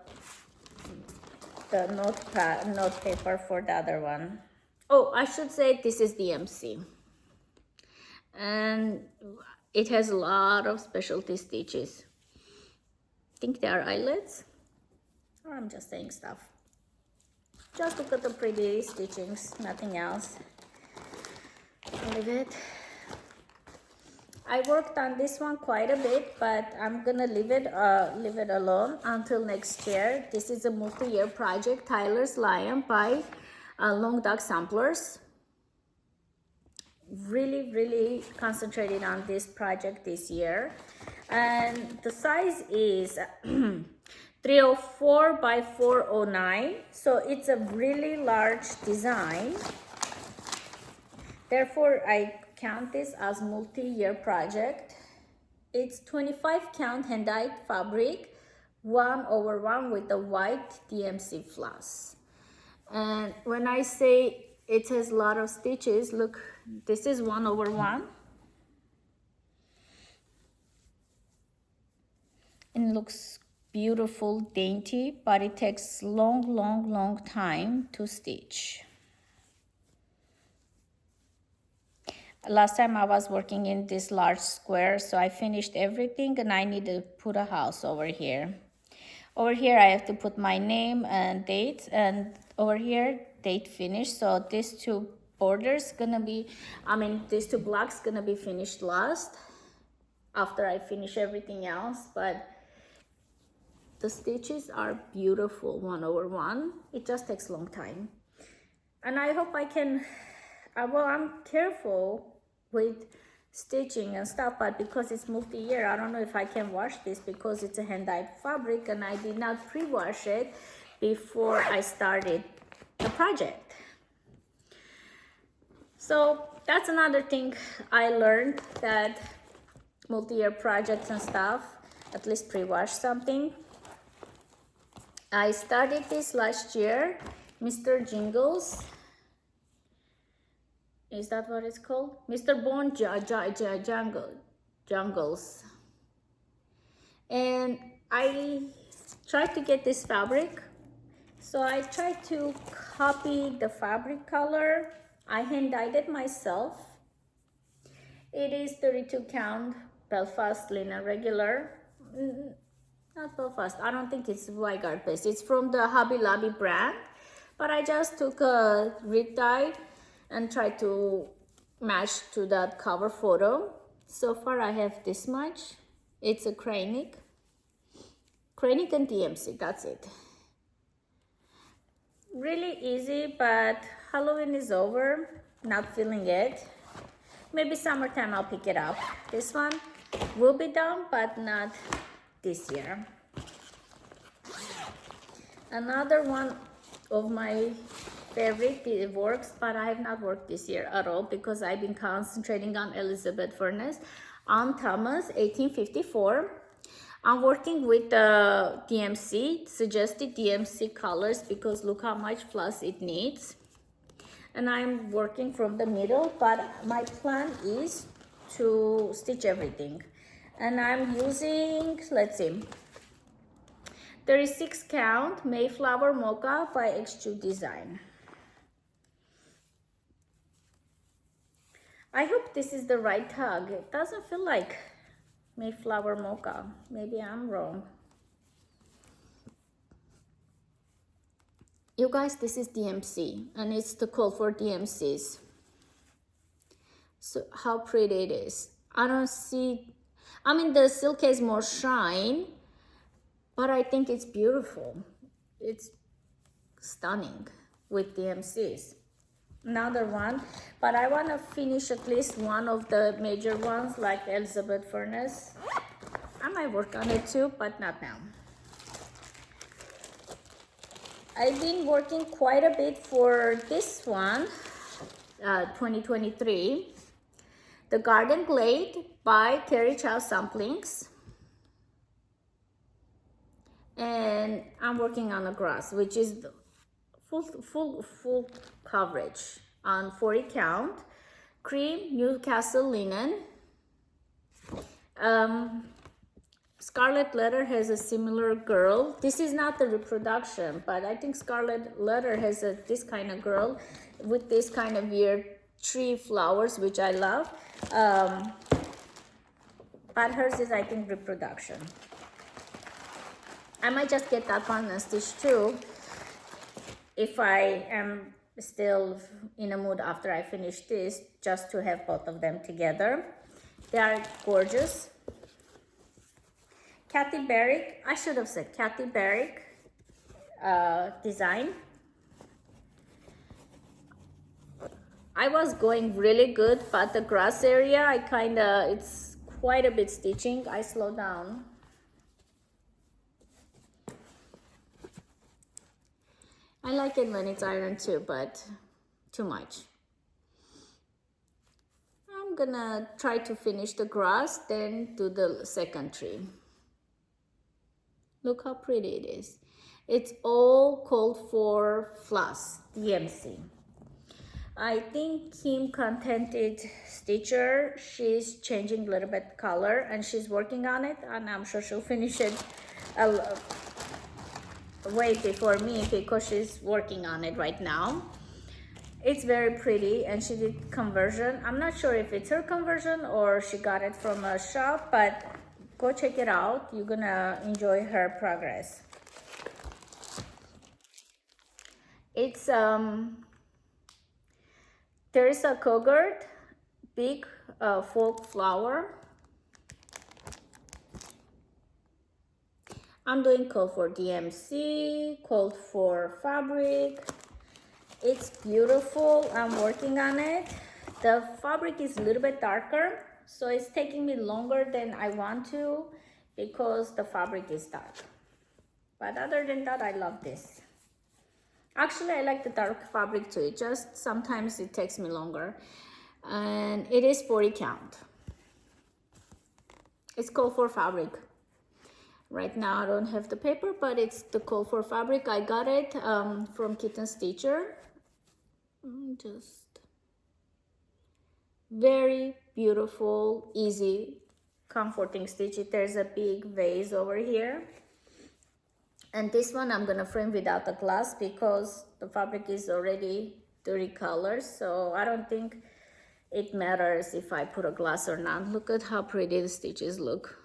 note paper for the other one. Oh, I should say this is the MC, and it has a lot of specialty stitches. I think they are eyelets, or I'm just saying stuff. Just look at the pretty stitchings, nothing else. Leave it. I worked on this one quite a bit, but I'm gonna leave it alone until next year. This is a multi-year project, Tyler's Lion by Long Dog Samplers. Really concentrated on this project this year, and the size is 304 by 409, so it's a really large design. Therefore, I count this as multi-year project. It's 25 count hand-dyed fabric, 1/1 with the white DMC floss. And when I say it has a lot of stitches, look, this is 1/1. And it looks beautiful, dainty, but it takes long time to stitch. Last time I was working in this large square, so I finished everything, and I need to put a house over here. Over here I have to put my name and date, and over here date finished. So these 2 borders gonna be, these 2 blocks gonna be finished last. after I finish everything else, but the stitches are beautiful 1/1. It just takes a long time. And I hope I can, well, I'm careful with stitching and stuff, but because it's multi-year, I don't know if I can wash this because it's a hand-dyed fabric and I did not pre-wash it before I started the project. So that's another thing I learned, that multi-year projects and stuff, at least pre-wash something. I started this last year, Mr. Jingles. Is that what it's called? Mr. Bone Jungles. And I tried to get this fabric. So I tried to copy the fabric color. I hand dyed it myself. It is 32 count Belfast linen regular. Not Belfast, I don't think it's Weigard based. It's from the Hobby Lobby brand. But I just took a rib dye and tried to match to that cover photo. So far I have this much. It's a Cranic and DMC, that's it. Really easy, but Halloween is over, not feeling it. Maybe summertime I'll pick it up. This one will be done, but not this year. Another one of my favorite, it works, but I have not worked this year at all because I've been concentrating on Elizabeth Furnace on Thomas 1854. I'm working with the DMC, suggested DMC colors, because look how much floss it needs. And I'm working from the middle, but my plan is to stitch everything. And I'm using, let's see, 36 count Mayflower Mocha by X2 Design. I hope this is the right tag. It doesn't feel like Mayflower Mocha. Maybe I'm wrong. You guys, this is DMC and it's the call for DMCs. So how pretty it is. I don't see, I mean the silk has more shine, but I think it's beautiful. It's stunning with DMCs. Another one, but I want to finish at least one of the major ones like Elizabeth Furnace. I might work on it too, but not now. I've been working quite a bit for this one, 2023. The Garden Glade by Terry Chow Samplings. And I'm working on a grass, which is the full coverage on 40 count. Cream Newcastle linen. Scarlet Letter has a similar girl. This is not the reproduction, but I think Scarlet Letter has this kind of girl with this kind of weird tree flowers, which I love. But hers is, I think, reproduction. I might just get that one and stitch too if I am still in a mood after I finish this, just to have both of them together. They are gorgeous. Kathy Barrick, I should have said Kathy Barrick design. I was going really good, but the grass area, it's quite a bit stitching. I slowed down. I like it when it's iron too, but too much. I'm gonna try to finish the grass, then do the second tree. Look how pretty it is. It's all called for floss, DMC. I think Kim Contented Stitcher, she's changing a little bit color and she's working on it, and I'm sure she'll finish it way before me because she's working on it right now. It's very pretty and she did conversion. I'm not sure if it's her conversion or she got it from a shop, but go check it out. You're gonna enjoy her progress. It's there's a Cogurt big folk flower. I'm doing called for DMC, called for fabric. It's beautiful. I'm working on it. The fabric is a little bit darker, so it's taking me longer than I want to because the fabric is dark. But other than that, I love this. Actually, I like the dark fabric too. It just sometimes it takes me longer. And it is 40 count. It's called for fabric. Right now I don't have the paper, but it's the call for fabric. I got it from Kitten Stitcher. Just very beautiful, easy, comforting stitch. There's a big vase over here. And this one I'm gonna frame without the glass because the fabric is already 30 colors. So I don't think it matters if I put a glass or not. Look at how pretty the stitches look.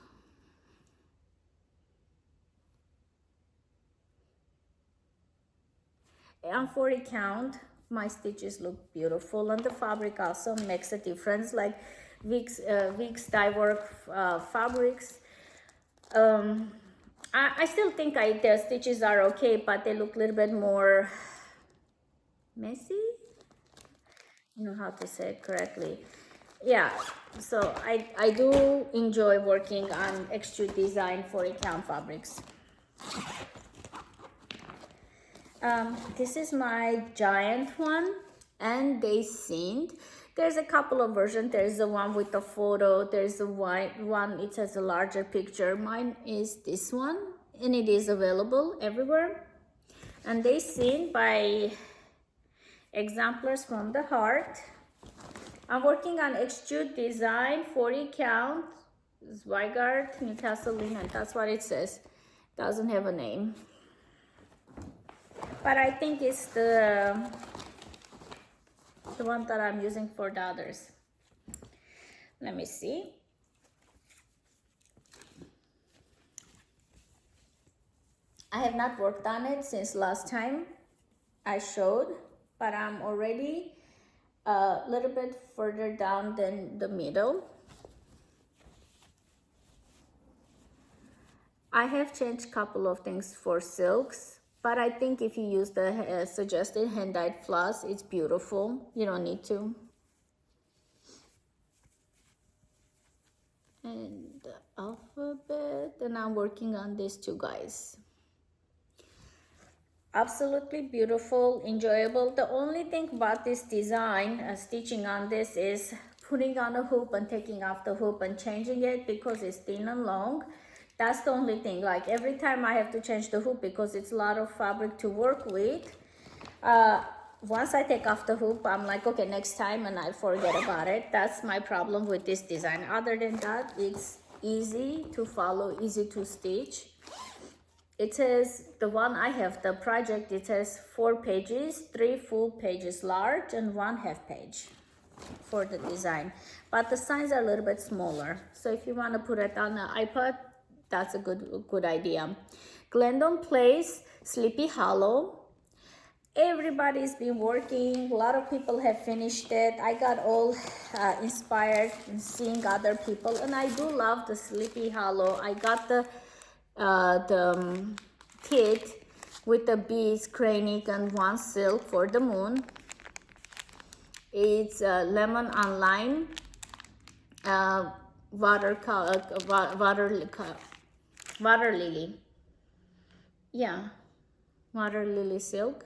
On 40 count, my stitches look beautiful, and the fabric also makes a difference. Like Wick's dye work fabrics, I still think the stitches are okay, but they look a little bit more messy. I don't know how to say it correctly. Yeah, so I do enjoy working on extrude design 40 count fabrics. This is my giant one, and they seamed. There's a couple of versions. There's the one with the photo. There's the white one. It has a larger picture. Mine is this one, and it is available everywhere. And they seamed by Exemplars from the Heart. I'm working on extrude design 40 count. Zweigart Newcastle linen. That's what it says. Doesn't have a name. But I think it's the one that I'm using for the others. Let me see. I have not worked on it since last time I showed, but I'm already a little bit further down than the middle. I have changed a couple of things for silks. But I think if you use the suggested hand-dyed floss, it's beautiful. You don't need to. And the alphabet, and I'm working on these two guys. Absolutely beautiful, enjoyable. The only thing about this design, stitching on this, is putting on a hoop and taking off the hoop and changing it because it's thin and long. That's the only thing. Like every time I have to change the hoop because it's a lot of fabric to work with. Once I take off the hoop, I'm like, okay, next time, and I forget about it. That's my problem with this design. Other than that, it's easy to follow, easy to stitch. It says, the one I have, the project, it says 4 pages, 3 full pages large and 1 half page for the design. But the signs are a little bit smaller. So if you want to put it on the iPad, that's a good idea. Glendon Place, Sleepy Hollow. Everybody's been working. A lot of people have finished it. I got all inspired in seeing other people, and I do love the Sleepy Hollow. I got the kit with the beads, cranic, and 1 silk for the moon. It's lemon on lime, water lily. Yeah, water lily silk.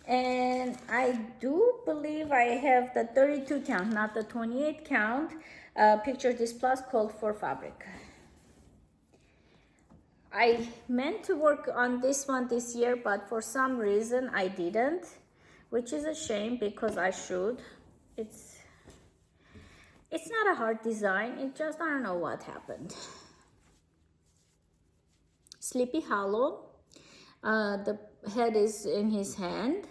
And I do believe I have the 32 count, not the 28 count, picture display called for fabric. I meant to work on this one this year, but for some reason I didn't, which is a shame because I should. It's not a hard design, it just, I don't know what happened. Sleepy Hollow, the head is in his hand.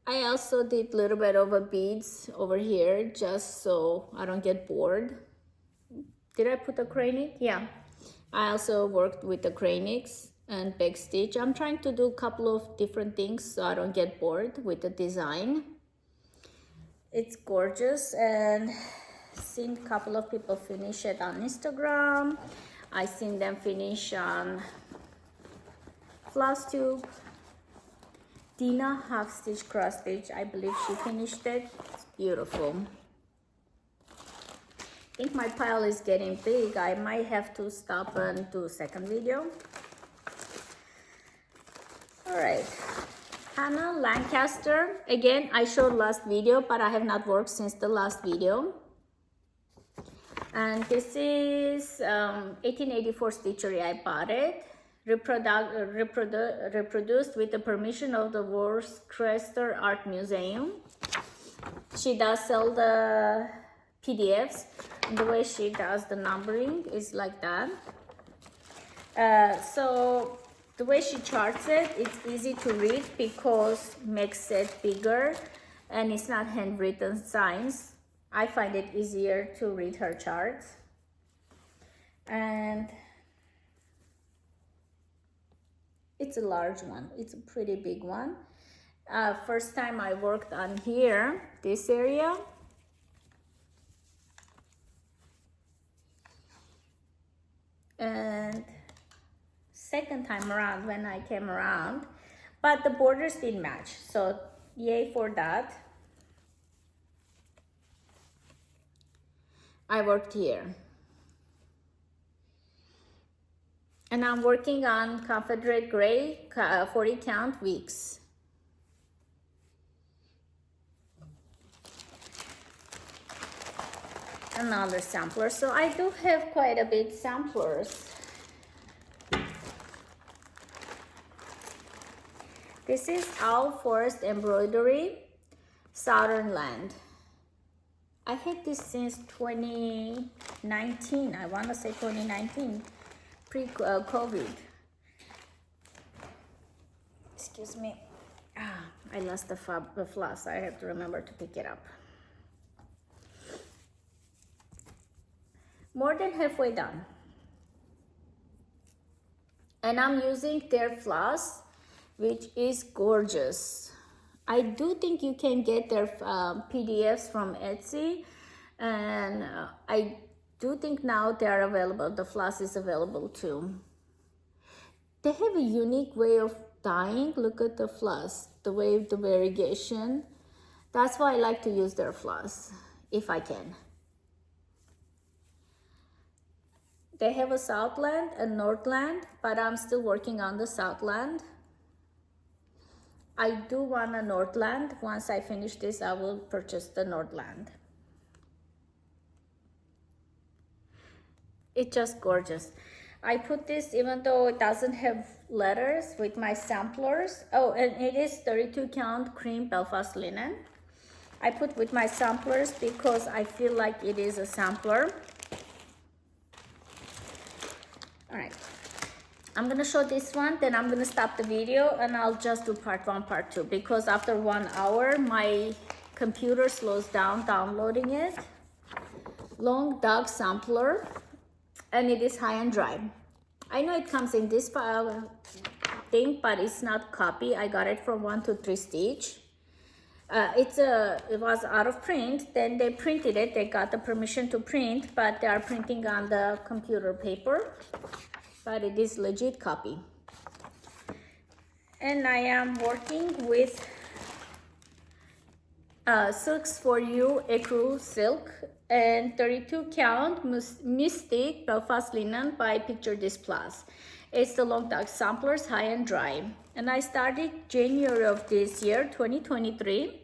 I also did a little bit of a beads over here just so I don't get bored. Did I put a cranic? Yeah. I also worked with the cranics and back stitch. I'm trying to do a couple of different things so I don't get bored with the design. It's gorgeous, and seen a couple of people finish it on Instagram. I seen them finish on Flosstube. Dina half stitch cross stitch, I believe she finished it. It's beautiful. I think my pile is getting big. I might have to stop and do a second video. All right, Hannah Lancaster. Again, I showed last video, but I have not worked since the last video. And this is 1884 stitchery. I bought it. Reproduced with the permission of the Worcester Art Museum. She does sell the PDFs, and the way she does the numbering is like that. So the way she charts it, it's easy to read because makes it bigger and it's not handwritten signs. I find it easier to read her charts. And it's a large one. It's a pretty big one. First time I worked on here, this area. And second time around when I came around, but the borders didn't match. So yay for that. I worked here. And I'm working on Confederate Gray 40 count weeks. Another sampler. So I do have quite a bit samplers. This is Owl Forest Embroidery, Southern Land. I had this since 2019. I want to say 2019, pre-COVID. Excuse me. I lost the floss. I have to remember to pick it up. More than halfway done. And I'm using their floss, which is gorgeous. I do think you can get their PDFs from Etsy, and I do think now they are available. The floss is available too. They have a unique way of dyeing. Look at the floss, the way the variegation. That's why I like to use their floss, if I can. They have a Southland and Northland, but I'm still working on the Southland. I do want a Northland. Once I finish this, I will purchase the Northland. It's just gorgeous. I put this, even though it doesn't have letters, with my samplers. Oh, and it is 32 count cream Belfast linen. I put with my samplers because I feel like it is a sampler. All right. I'm gonna show this one, then I'm gonna stop the video and I'll just do part one, part two, because after 1 hour, my computer slows down downloading it. Long Dog Sampler, and it is high and dry. I know it comes in this thing, but it's not copy. I got it from 1 to 3 Stitch. It was out of print, then they printed it. They got the permission to print, but they are printing on the computer paper. But it is legit copy. And I am working with Silks for You Ecru Silk and 32 count Mystic Belfast Linen by Picture This Plus. It's the Long Dog Samplers, high and dry. And I started January of this year, 2023.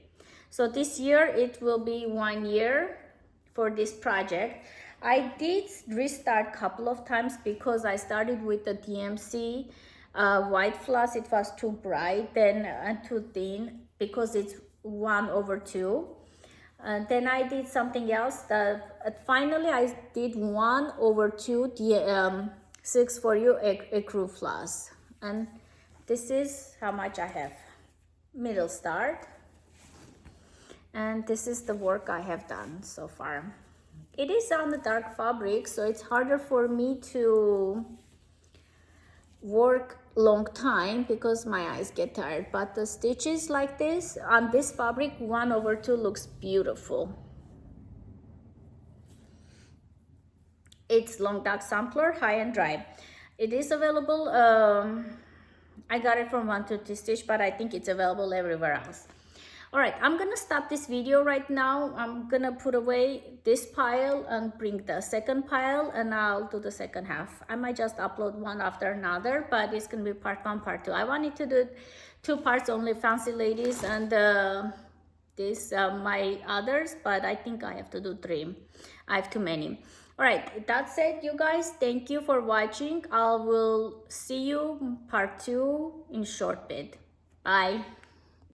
So this year it will be 1 year for this project. I did restart a couple of times because I started with the DMC white floss. It was too bright then and too thin because it's 1/2. Then I did something else. Finally, I did 1/2 the Silks for You Ecru floss. And this is how much I have. Middle start. And this is the work I have done so far. It is on the dark fabric, so it's harder for me to work long time because my eyes get tired. But the stitches like this on this fabric, 1/2 looks beautiful. It's long dark sampler, high and dry. It is available. I got it from 123 Stitch, but I think it's available everywhere else. All right, I'm gonna stop this video right now. I'm gonna put away this pile and bring the second pile, and I'll do the second half. I might just upload one after another, but it's gonna be part one, part two. I wanted to do 2 parts only, Fancy Ladies and my others, but I think I have to do 3. I have too many. All right, that's it, you guys. Thank you for watching. I will see you part 2 in short bit. Bye.